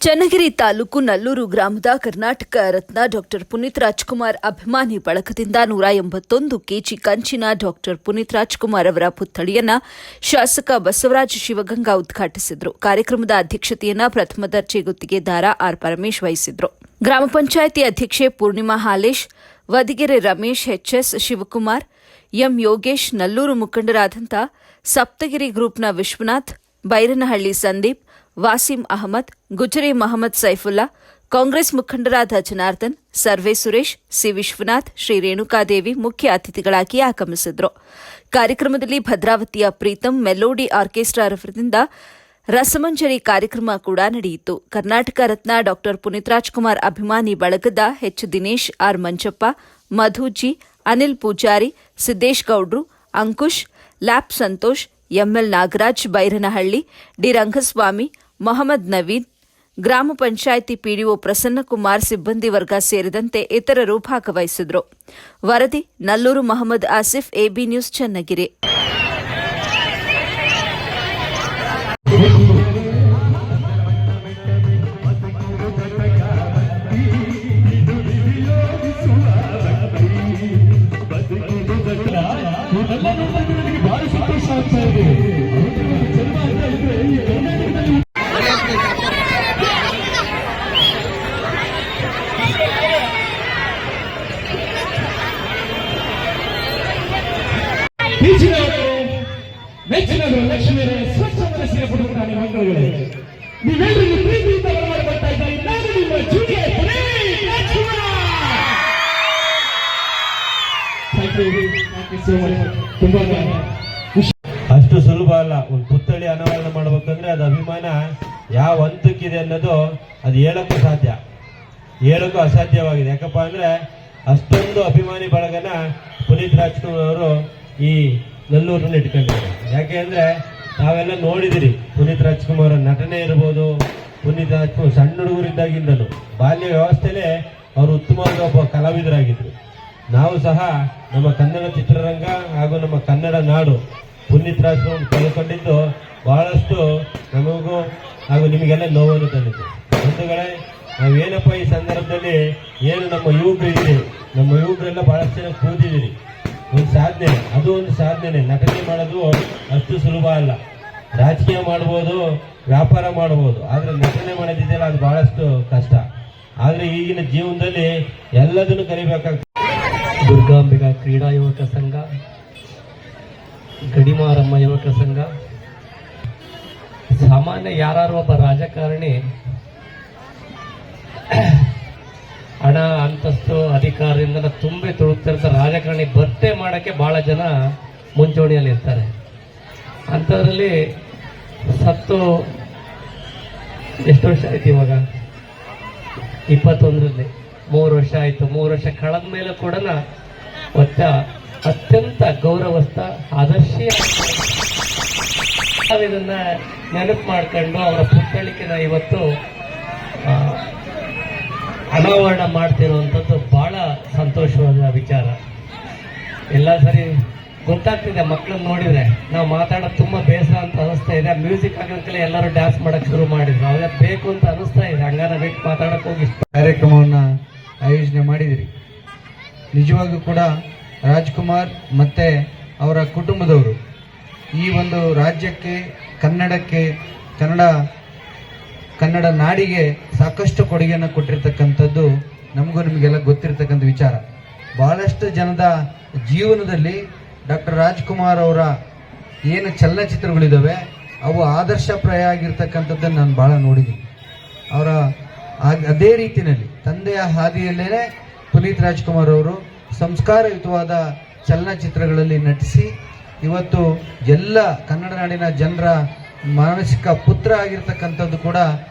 ಚನ್ನಗಿರಿ ತಾಲೂಕು ನಲ್ಲೂರು ಗ್ರಾಮದ ಕರ್ನಾಟಕ ರತ್ನ ಡಾಕ್ಟರ್ ಪುನೀತ್ ರಾಜ್ಕುಮಾರ್ ಅಭಿಮಾನಿ ಬಳಗದಿಂದ 181 ಕೆಜಿ ಕಂಚಿನ ಡಾಕ್ಟರ್ ಪುನೀತ್ ರಾಜ್ಕುಮಾರ್ ಅವರ ಪುತ್ಥಳಿಯನ್ನು ಶಾಸಕ ಬಸವರಾಜ ಶಿವಗಂಗಾ ಉದ್ಘಾಟಿಸಿದರು. ಕಾರ್ಯಕ್ರಮದ ಅಧ್ಯಕ್ಷತೆಯನ್ನು ಪ್ರಥಮ ದರ್ಜೆ ಗುತ್ತಿಗೆದಾರ ಆರ್ ಪರಮೇಶ್ ವಹಿಸಿದರು. ಗ್ರಾಮ ಪಂಚಾಯಿತಿ ಅಧ್ಯಕ್ಷೆ ಪೂರ್ಣಿಮಾ ಹಾಲೇಶ್, ವದಿಗೆರೆ ರಮೇಶ್, ಎಚ್ಎಸ್ ಶಿವಕುಮಾರ್, ಎಂ ಯೋಗೇಶ್, ನಲ್ಲೂರು ಮುಖಂಡರಾದಂಥ ಸಪ್ತಗಿರಿ ಗ್ರೂಪ್ನ ವಿಶ್ವನಾಥ್, ಬೈರನಹಳ್ಳಿ ಸಂದೀಪ್, ವಾಸಿಂ ಅಹಮದ್, ಗುಜರಿ ಮಹಮ್ಮದ್ ಸೈಫುಲ್ಲಾ, ಕಾಂಗ್ರೆಸ್ ಮುಖಂಡರಾದ ಜನಾರ್ದನ್, ಸರ್ವೆ ಸುರೇಶ್, ಸಿ ವಿಶ್ವನಾಥ್, ಶ್ರೀ ರೇಣುಕಾದೇವಿ ಮುಖ್ಯ ಅತಿಥಿಗಳಾಗಿ ಆಗಮಿಸಿದರು. ಕಾರ್ಯಕ್ರಮದಲ್ಲಿ ಭದ್ರಾವತಿಯ ಪ್ರೀತಂ ಮೆಲೋಡಿ ಆರ್ಕೆಸ್ಟ್ರಾ ಅವರಿಂದ ರಸಮಂಜರಿ ಕಾರ್ಯಕ್ರಮ ಕೂಡ ನಡೆಯಿತು. ಕರ್ನಾಟಕ ರತ್ನ ಡಾಕ್ಟರ್ ಪುನೀತ್ ರಾಜ್ಕುಮಾರ್ ಅಭಿಮಾನಿ ಬಳಗದ ಎಚ್ ದಿನೇಶ್, ಆರ್ ಮಂಜಪ್ಪ, ಮಧುಜಿ, ಅನಿಲ್ ಪೂಜಾರಿ, ಸಿದ್ದೇಶ್ ಗೌಡ್ರು, ಅಂಕುಶ್, ಲ್ಯಾಪ್ ಸಂತೋಷ್, ಎಂಎಲ್ ನಾಗರಾಜ್, ಬೈರನಹಳ್ಳಿ, ಡಿ ರಂಗಸ್ವಾಮಿ, ಮೊಹಮ್ಮದ್ ನವೀದ್, ಗ್ರಾಮ ಪಂಚಾಯಿತಿ ಪಿಡಿಒ ಪ್ರಸನ್ನಕುಮಾರ್, ಸಿಬ್ಬಂದಿ ವರ್ಗ ಸೇರಿದಂತೆ ಇತರರು ಭಾಗವಹಿಸಿದರು. ವರದಿ ನಲ್ಲೂರು ಮೊಹಮ್ಮದ್ ಆಸಿಫ್, ಎಬಿ ನ್ಯೂಸ್, ಚನ್ನಗಿರಿ. ಮೆಚ್ಚಿನವರು ಲಕ್ಷ್ಮಿಯರೇ, ಸ್ವಚ್ಛ ಮನಸ್ಸಿನ ಪುಟಪುಟಾಣಿ ಮಕ್ಕಳುಗಳೇ, ನೀವೆಲ್ಲರಿಗೂ ಪ್ರೀತಿಯಿಂದ ಬರ್ತಾ ಇದ್ದಾರೆ. ನಾನು ನಿಮ್ಮ ಜೂನಿಯರ್ ಪುನೀತ್ ರಾಜ್ಕುಮಾರ್. ತುಂಬಾ ಅಷ್ಟು ಸುಲಭ ಅಲ್ಲ. ಒಂದು ಪುತ್ಥಳಿ ಅನಾವರಣ ಮಾಡ್ಬೇಕಂದ್ರೆ ಅದು ಅಭಿಮಾನ ಯಾವ ಹಂತಕ್ಕಿದೆ ಅನ್ನೋದು ಅದು ಹೇಳಕ್ಕೂ ಅಸಾಧ್ಯವಾಗಿದೆ. ಯಾಕಪ್ಪ ಅಂದ್ರೆ ಅಷ್ಟೊಂದು ಅಭಿಮಾನಿ ಬಳಗನ ಪುನೀತ್ ರಾಜ್ಕುಮಾರ್ ಅವರು ಈ ನಲ್ಲೂರನ್ನ ಇಟ್ಕೊಂಡಿದ್ದಾರೆ. ಯಾಕೆ ಅಂದ್ರೆ ನಾವೆಲ್ಲ ನೋಡಿದಿರಿ ಪುನೀತ್ ರಾಜ್ಕುಮಾರ್ ನಟನೆ ಇರ್ಬೋದು. ಪುನೀತ್ ರಾಜ್ಕುಮಾರ್ ಸಣ್ಣ ಹುಡುಗರಿದ್ದಾಗಿಂದನು ಬಾಲ್ಯ ವ್ಯವಸ್ಥೆಯಲ್ಲೇ ಅವರು ಉತ್ತಮವಾದ ಒಬ್ಬ ಕಲಾವಿದರಾಗಿದ್ರು. ನಾವು ಸಹ ನಮ್ಮ ಕನ್ನಡ ಚಿತ್ರರಂಗ ಹಾಗೂ ನಮ್ಮ ಕನ್ನಡ ನಾಡು ಪುನೀತ್ ರಾಜ್ಕುಮಾರ್ ಕಳ್ಕೊಂಡಿದ್ದು ಬಹಳಷ್ಟು ನಮಗೂ ಹಾಗೂ ನಿಮಗೆಲ್ಲ ನೋವನ್ನು ತಂದಿತ್ತು. ಬಂಧುಗಳೇ, ನಾವೇನಪ್ಪ ಈ ಸಂದರ್ಭದಲ್ಲಿ ಏನು ನಮ್ಮ ಯುವಕರೆಲ್ಲ ಬಹಳಷ್ಟು ಜನ ಕೂತಿದ್ದೀರಿ. ಒಂದು ಸಾಧನೆ, ಅದು ಒಂದು ಸಾಧನೆ. ನಟನೆ ಮಾಡೋದು ಅಷ್ಟು ಸುಲಭ ಅಲ್ಲ. ರಾಜಕೀಯ ಮಾಡ್ಬೋದು, ವ್ಯಾಪಾರ ಮಾಡ್ಬೋದು, ಆದ್ರೆ ನಟನೆ ಮಾಡೋದಿದೆಯಲ್ಲ ಅದು ಬಹಳಷ್ಟು ಕಷ್ಟ. ಆದ್ರೆ ಈಗಿನ ಜೀವನದಲ್ಲಿ ಎಲ್ಲದನ್ನು ಕಲಿಬೇಕಾಗ್ತದೆ. ದುರ್ಗಾಂಬಿಕಾ ಕ್ರೀಡಾ ಯುವಕ ಸಂಘ, ಗಡಿಮಾರಮ್ಮ ಯುವಕ ಸಂಘ, ಸಾಮಾನ್ಯ ಯಾರು ಒಬ್ಬ ರಾಜಕಾರಣಿ ಹಣ, ಅಂತಸ್ತು, ಅಧಿಕಾರದಿಂದ ತುಂಬಿ ತುಳುಕ್ತಿರ್ತಾರೆ. ರಾಜಕಾರಣಿ ಭರ್ತೆ ಮಾಡಕ್ಕೆ ಬಹಳ ಜನ ಮುಂಚೂಣಿಯಲ್ಲಿ ಇರ್ತಾರೆ. ಅಂಥದ್ರಲ್ಲಿ ಸತ್ತು ಎಷ್ಟು ವರ್ಷ ಆಯ್ತು? ಇವಾಗ 21ರಲ್ಲಿ 3 ವರ್ಷ ಆಯ್ತು. 3 ವರ್ಷ ಕಳೆದ ಮೇಲೆ ಕೂಡ ಅತ್ಯಂತ ಗೌರವಸ್ಥ, ಆದರ್ಶೀಯ ಇದನ್ನ ನೆನಪು ಮಾಡ್ಕೊಂಡು ಅವರ ಪುತ್ಥಳಿಕೆನ ಇವತ್ತು ಅನಾವರಣ ಮಾಡ್ತಿರುವಂಥದ್ದು ಬಹಳ ಸಂತೋಷವಾದ ವಿಚಾರ. ಎಲ್ಲ ಸರಿ ಗೊತ್ತಾಗ್ತಿದೆ, ಮಕ್ಕಳನ್ನ ನೋಡಿದ್ರೆ ನಾವು ಮಾತಾಡೋದು ತುಂಬಾ ಬೇಸರ ಅಂತ ಅನಿಸ್ತಾ ಇದೆ. ಮ್ಯೂಸಿಕ್ ಆಗಿದ್ಕಲೆ ಎಲ್ಲರೂ ಡ್ಯಾನ್ಸ್ ಮಾಡಕ್ ಶುರು ಮಾಡಿದ್ರು. ಅವಾಗ ಬೇಕು ಅಂತ ಅನಿಸ್ತಾ ಇದೆ. ಹಂಗಾರ ಬೇಕು ಮಾತಾಡಕ್ ಹೋಗಿ ಕಾರ್ಯಕ್ರಮವನ್ನ ಆಯೋಜನೆ ಮಾಡಿದಿರಿ. ನಿಜವಾಗ್ಲೂ ಕೂಡ ರಾಜ್ಕುಮಾರ್ ಮತ್ತೆ ಅವರ ಕುಟುಂಬದವರು ಈ ಒಂದು ರಾಜ್ಯಕ್ಕೆ, ಕನ್ನಡಕ್ಕೆ, ಕನ್ನಡ ನಾಡಿಗೆ ಸಾಕಷ್ಟು ಕೊಡುಗೆಯನ್ನು ಕೊಟ್ಟಿರ್ತಕ್ಕಂಥದ್ದು ನಮಗೂ ನಿಮಗೆಲ್ಲ ಗೊತ್ತಿರ್ತಕ್ಕಂಥ ವಿಚಾರ. ಬಹಳಷ್ಟು ಜನದ ಜೀವನದಲ್ಲಿ ಡಾಕ್ಟರ್ ರಾಜ್ಕುಮಾರ್ ಅವರ ಏನು ಚಲನಚಿತ್ರಗಳಿದ್ದಾವೆ ಅವು ಆದರ್ಶಪ್ರಾಯ ಆಗಿರ್ತಕ್ಕಂಥದ್ದನ್ನು ನಾನು ಬಹಳ ನೋಡಿದ್ದೀನಿ. ಅವರ ಅದೇ ರೀತಿಯಲ್ಲಿ ತಂದೆಯ ಹಾದಿಯಲ್ಲೇ ಪುನೀತ್ ರಾಜ್ಕುಮಾರ್ ಅವರು ಸಂಸ್ಕಾರಯುತವಾದ ಚಲನಚಿತ್ರಗಳಲ್ಲಿ ನಟಿಸಿ ಇವತ್ತು ಎಲ್ಲ ಕನ್ನಡ ನಾಡಿನ ಜನರ ಮಾನಸಿಕ ಪುತ್ರ ಆಗಿರ್ತಕ್ಕಂಥದ್ದು ಕೂಡ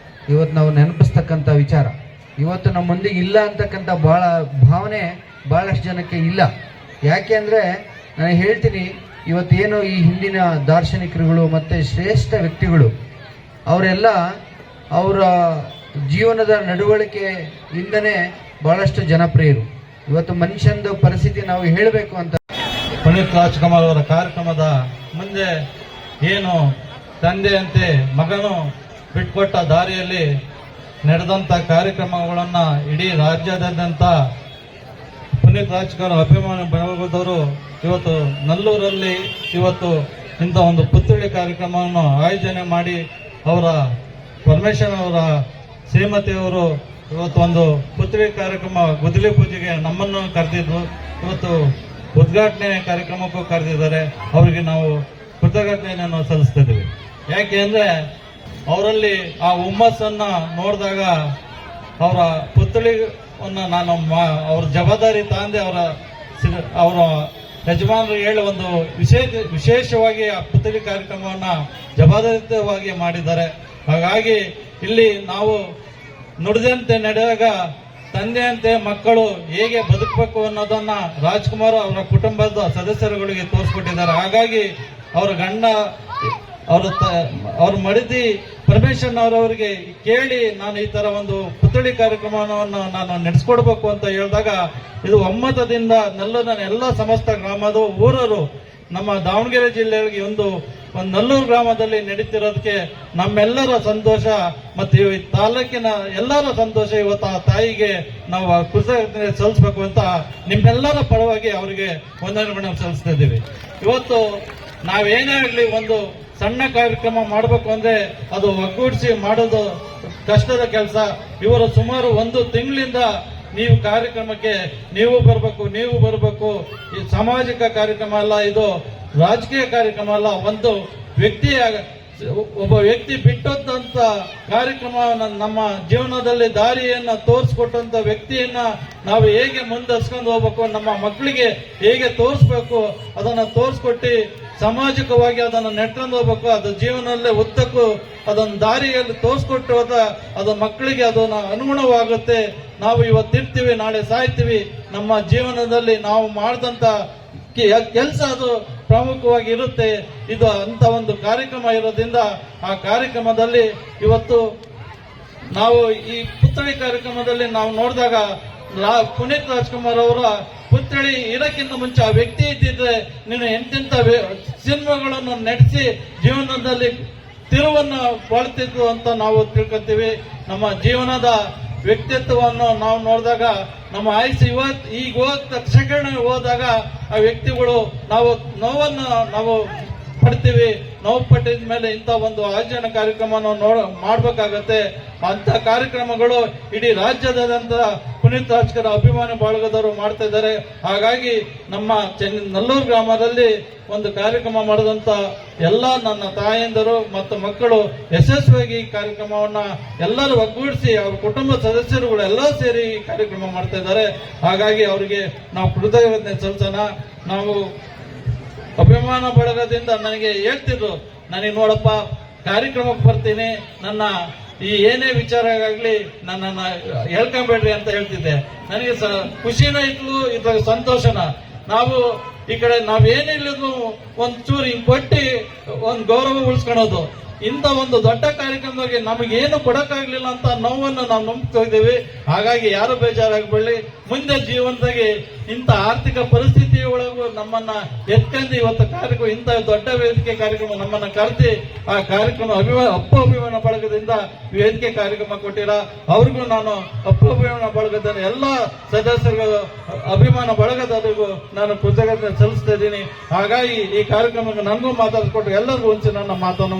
ಇವತ್ತು ನಾವು ನೆನಪಿಸ್ತಕ್ಕಂಥ ವಿಚಾರ. ಇವತ್ತು ನಮ್ಮ ಮುಂದಿಗೆ ಇಲ್ಲ ಅಂತಕ್ಕಂಥ ಭಾವನೆ ಬಹಳಷ್ಟು ಜನಕ್ಕೆ ಇಲ್ಲ. ಯಾಕೆ ಅಂದರೆ ನಾನು ಹೇಳ್ತೀನಿ, ಇವತ್ತೇನು ಈ ಹಿಂದಿನ ದಾರ್ಶನಿಕರುಗಳು ಮತ್ತು ಶ್ರೇಷ್ಠ ವ್ಯಕ್ತಿಗಳು ಅವರೆಲ್ಲ ಅವರ ಜೀವನದ ನಡವಳಿಕೆಯಿಂದನೇ ಬಹಳಷ್ಟು ಜನಪ್ರಿಯರು. ಇವತ್ತು ಮನುಷ್ಯಂದು ಪರಿಸ್ಥಿತಿ ನಾವು ಹೇಳಬೇಕು ಅಂತ ಪುನೀತ್ ರಾಜ್ಕುಮಾರ್ ಅವರ ಕಾರ್ಯಕ್ರಮದ ಮುಂದೆ ಏನು ತಂದೆಯಂತೆ ಮಗನು ಬಿಟ್ಕೊಟ್ಟ ದಾರಿಯಲ್ಲಿ ನಡೆದಂತ ಕಾರ್ಯಕ್ರಮಗಳನ್ನ ಇಡೀ ರಾಜ್ಯಾದ್ಯಂತ ಪುನೀತ್ ರಾಜ್ಕುಮಾರ್ ಅಭಿಮಾನಿ ಬಳಗದವರು ಇವತ್ತು ನಲ್ಲೂರಲ್ಲಿ ಇವತ್ತು ಇಂಥ ಒಂದು ಪುತ್ಥಳಿ ಕಾರ್ಯಕ್ರಮವನ್ನು ಆಯೋಜನೆ ಮಾಡಿ ಅವರ ಪರಮೇಶ್ವರ್ ಅವರ ಶ್ರೀಮತಿಯವರು ಇವತ್ತು ಒಂದು ಪುತ್ಥಳಿ ಕಾರ್ಯಕ್ರಮ ಗುದ್ದಲಿ ಪೂಜೆಗೆ ನಮ್ಮನ್ನು ಕರೆದಿದ್ರು. ಇವತ್ತು ಉದ್ಘಾಟನೆ ಕಾರ್ಯಕ್ರಮಕ್ಕೂ ಕರೆದಿದ್ದಾರೆ. ಅವರಿಗೆ ನಾವು ಕೃತಜ್ಞತೆಯನ್ನು ಸಲ್ಲಿಸ್ತಾ ಇದ್ದೀವಿ. ಯಾಕೆ ಅಂದ್ರೆ ಅವರಲ್ಲಿ ಆ ಹುಮ್ಮಸ್ಸನ್ನ ನೋಡಿದಾಗ ಅವರ ಪುತ್ಥಳಿಯನ್ನು ನಾನು ಅವ್ರ ಜವಾಬ್ದಾರಿ ತಾಂದೆ ಅವರ ಯಜಮಾನರು ಹೇಳಿ ಒಂದು ವಿಶೇಷವಾಗಿ ಆ ಪುತ್ಥಳಿ ಕಾರ್ಯಕ್ರಮವನ್ನ ಜವಾಬ್ದಾರಿತವಾಗಿ ಮಾಡಿದ್ದಾರೆ. ಹಾಗಾಗಿ ಇಲ್ಲಿ ನಾವು ನುಡಿದಂತೆ ನಡೆದಾಗ ತಂದೆಯಂತೆ ಮಕ್ಕಳು ಹೇಗೆ ಬದುಕಬೇಕು ಅನ್ನೋದನ್ನ ರಾಜ್ಕುಮಾರ್ ಅವರ ಕುಟುಂಬದ ಸದಸ್ಯರುಗಳಿಗೆ ತೋರಿಸ್ಕೊಟ್ಟಿದ್ದಾರೆ. ಹಾಗಾಗಿ ಅವರ ಗಂಡ ಅವ್ರ ಮಡದಿ ಪರಮೇಶ್ವರನವರವರಿಗೆ ಕೇಳಿ ನಾನು ಈ ತರ ಒಂದು ಪುತ್ಥಳಿ ಕಾರ್ಯಕ್ರಮವನ್ನು ನಾನು ನಡೆಸ್ಕೊಡ್ಬೇಕು ಅಂತ ಹೇಳಿದಾಗ ಇದು ಒಮ್ಮತದಿಂದ ನಲ್ಲೂರಿನ ಎಲ್ಲ ಸಮಸ್ತ ಗ್ರಾಮದ ಊರರು ನಮ್ಮ ದಾವಣಗೆರೆ ಜಿಲ್ಲೆಗೆ ಒಂದು ನಲ್ಲೂರು ಗ್ರಾಮದಲ್ಲಿ ನಡೀತಿರೋದಕ್ಕೆ ನಮ್ಮೆಲ್ಲರ ಸಂತೋಷ ಮತ್ತು ಈ ತಾಲೂಕಿನ ಎಲ್ಲರ ಸಂತೋಷ. ಇವತ್ತು ಆ ತಾಯಿಗೆ ನಾವು ಕೃತಜ್ಞತೆ ಸಲ್ಲಿಸಬೇಕು ಅಂತ ನಿಮ್ಮೆಲ್ಲರ ಪರವಾಗಿ ಅವರಿಗೆ ವಂದನೆಗಳನ್ನು ಸಲ್ಲಿಸ್ತಾ ಇದ್ದೀವಿ. ಇವತ್ತು ನಾವೇನೇ ಆಗಲಿ ಒಂದು ಸಣ್ಣ ಕಾರ್ಯಕ್ರಮ ಮಾಡಬೇಕು ಅಂದ್ರೆ ಅದು ಒಗ್ಗೂಡಿಸಿ ಮಾಡೋದು ಕಷ್ಟದ ಕೆಲಸ. ಇವರು ಸುಮಾರು 1 ತಿಂಗಳಿಂದ ನೀವು ಕಾರ್ಯಕ್ರಮಕ್ಕೆ ನೀವು ಬರಬೇಕು. ಈ ಸಾಮಾಜಿಕ ಕಾರ್ಯಕ್ರಮ ಅಲ್ಲ, ಇದು ರಾಜಕೀಯ ಕಾರ್ಯಕ್ರಮ ಅಲ್ಲ, ಒಬ್ಬ ವ್ಯಕ್ತಿ ಬಿಟ್ಟಂತ ಕಾರ್ಯಕ್ರಮ. ನಮ್ಮ ಜೀವನದಲ್ಲಿ ದಾರಿಯನ್ನ ತೋರಿಸ್ಕೊಟ್ಟಂತ ವ್ಯಕ್ತಿಯನ್ನ ನಾವು ಹೇಗೆ ಮುಂದರ್ಸ್ಕೊಂಡು ಹೋಗ್ಬೇಕು, ನಮ್ಮ ಮಕ್ಕಳಿಗೆ ಹೇಗೆ ತೋರಿಸ್ಬೇಕು ಅದನ್ನ ತೋರಿಸ್ಕೊಟ್ಟು ಸಾಮಾಜಿಕವಾಗಿ ಅದನ್ನು ನೆಟ್ಕೊಂಡು ಹೋಗ್ಬೇಕು. ಅದು ಜೀವನದಲ್ಲೇ ಉದ್ದಕ್ಕೂ ಅದನ್ನು ದಾರಿಯಲ್ಲಿ ತೋರಿಸ್ಕೊಟ್ಟು ಅದು ಮಕ್ಕಳಿಗೆ ಅದನ್ನು ಅನುಗುಣವಾಗುತ್ತೆ. ನಾವು ಇವತ್ತಿರ್ತೀವಿ, ನಾಳೆ ಸಾಯ್ತೀವಿ. ನಮ್ಮ ಜೀವನದಲ್ಲಿ ನಾವು ಮಾಡಿದಂತ ಕೆಲಸ ಅದು ಪ್ರಮುಖವಾಗಿ ಇರುತ್ತೆ. ಇದು ಅಂತ ಒಂದು ಕಾರ್ಯಕ್ರಮ ಇರೋದ್ರಿಂದ ಆ ಕಾರ್ಯಕ್ರಮದಲ್ಲಿ ಇವತ್ತು ನಾವು ಈ ಪುತ್ಥಳಿ ಕಾರ್ಯಕ್ರಮದಲ್ಲಿ ನಾವು ನೋಡಿದಾಗ ಪುನೀತ್ ರಾಜ್ಕುಮಾರ್ ಅವರ ಪುತ್ಥಳಿ ಇರಕ್ಕಿಂತ ಮುಂಚೆ ಆ ವ್ಯಕ್ತಿ ಇದ್ದಿದ್ರೆ ನೀನು ಎಂತೆಂಥ ಸಿನಿಮಾಗಳನ್ನು ನಡೆಸಿ ಜೀವನದಲ್ಲಿ ತಿರುವನ್ನು ಬಾಳ್ತಿದ್ರು ಅಂತ ನಾವು ತಿಳ್ಕೊತೀವಿ. ನಮ್ಮ ಜೀವನದ ವ್ಯಕ್ತಿತ್ವವನ್ನು ನಾವು ನೋಡಿದಾಗ ನಮ್ಮ ಆಯುಷ್ಯ ಈಗ ಹೋದ ತಕ್ಷಣ ಹೋದಾಗ ಆ ವ್ಯಕ್ತಿಗಳು ನೋವನ್ನು ನಾವು ಪಡ್ತೀವಿ. ನೋವು ಪಟ್ಟಿದ ಮೇಲೆ ಇಂಥ ಒಂದು ಆಯೋಜನೆ ಕಾರ್ಯಕ್ರಮವನ್ನು ಮಾಡಬೇಕಾಗತ್ತೆ. ಅಂತ ಕಾರ್ಯಕ್ರಮಗಳು ಇಡೀ ರಾಜ್ಯದಾದ್ಯಂತ ಪುನೀತ್ ರಾಜ್ಕುಮಾರ್ ಅಭಿಮಾನಿ ಬಳಗದವರು ಮಾಡ್ತಾ ಇದ್ದಾರೆ. ಹಾಗಾಗಿ ನಮ್ಮ ನಲ್ಲೂರು ಗ್ರಾಮದಲ್ಲಿ ಒಂದು ಕಾರ್ಯಕ್ರಮ ಮಾಡಿದಂತ ಎಲ್ಲ ನನ್ನ ತಾಯಂದಿರು ಮತ್ತು ಮಕ್ಕಳು ಯಶಸ್ವಿಯಾಗಿ ಈ ಕಾರ್ಯಕ್ರಮವನ್ನ ಎಲ್ಲರೂ ಒಗ್ಗೂಡಿಸಿ ಅವ್ರ ಕುಟುಂಬ ಸದಸ್ಯರುಗಳು ಎಲ್ಲ ಸೇರಿ ಈ ಕಾರ್ಯಕ್ರಮ ಮಾಡ್ತಾ ಇದ್ದಾರೆ. ಹಾಗಾಗಿ ಅವರಿಗೆ ನಾವು ಕೃತಜ್ಞತೆ ಸಲ್ಲಿಸೋಣ. ನಾವು ಅಭಿಮಾನ ಬಳಗದಿಂದ ನನಗೆ ಹೇಳ್ತಿದ್ರು, ನನಗೆ ನೋಡಪ್ಪ ಕಾರ್ಯಕ್ರಮಕ್ಕೆ ಬರ್ತೀನಿ, ನನ್ನ ಈ ಏನೇ ವಿಚಾರ ಆಗ್ಲಿ ನನ್ನನ್ನ ಹೇಳ್ಕೊಂಬೇಡ್ರಿ ಅಂತ ಹೇಳ್ತಿದ್ದೆ. ನನಗೆ ಖುಷಿನ ಇತ್ತು, ಇದ್ರಾಗ ಸಂತೋಷನ. ನಾವು ಈ ಕಡೆ ನಾವೇನಿಲ್ಲದ್ರು ಒಂಚೂರು ಹಿಂಗ್ ಕೊಟ್ಟಿ ಒಂದು ಗೌರವ ಉಳಿಸ್ಕೊಳೋದು. ಇಂಥ ಒಂದು ದೊಡ್ಡ ಕಾರ್ಯಕ್ರಮದಾಗೆ ನಮಗೇನು ಕೊಡಕ್ಕಾಗ್ಲಿಲ್ಲ ಅಂತ ನೋವನ್ನು ನಾವು ನಂಬ್ತಿದ್ದೀವಿ. ಹಾಗಾಗಿ ಯಾರು ಬೇಜಾರಾಗಬೇಡಿ. ಮುಂದೆ ಜೀವನದಾಗೆ ಇಂಥ ಆರ್ಥಿಕ ಪರಿಸ್ಥಿತಿ ಒಳಗೂ ನಮ್ಮನ್ನ ಎತ್ಕೊಂಡು ಇವತ್ತು ಕಾರ್ಯಕ್ರಮ ಇಂಥ ದೊಡ್ಡ ವೇದಿಕೆ ಕಾರ್ಯಕ್ರಮ ನಮ್ಮನ್ನ ಕರೆದಿ ಆ ಕಾರ್ಯಕ್ರಮ ಅಭಿಮಾನ ಬಳಗದಿಂದ ವೇದಿಕೆ ಕಾರ್ಯಕ್ರಮ ಕೊಟ್ಟಿರ ಅವ್ರಿಗೂ ನಾನು ಅಭಿಮಾನ ಬಳಗದ ಎಲ್ಲ ಸದಸ್ಯರಿಗೂ ಅಭಿಮಾನ ಬಳಗದವರಿಗೂ ನಾನು ಕೃತಜ್ಞತೆ ಸಲ್ಲಿಸ್ತಾ ಇದ್ದೀನಿ. ಹಾಗಾಗಿ ಈ ಕಾರ್ಯಕ್ರಮಕ್ಕೆ ನನಗೂ ಮಾತಾಡಿಸ್ಕೊಟ್ಟು ಎಲ್ಲರಿಗೂ ನನ್ನ ಮಾತನ್ನು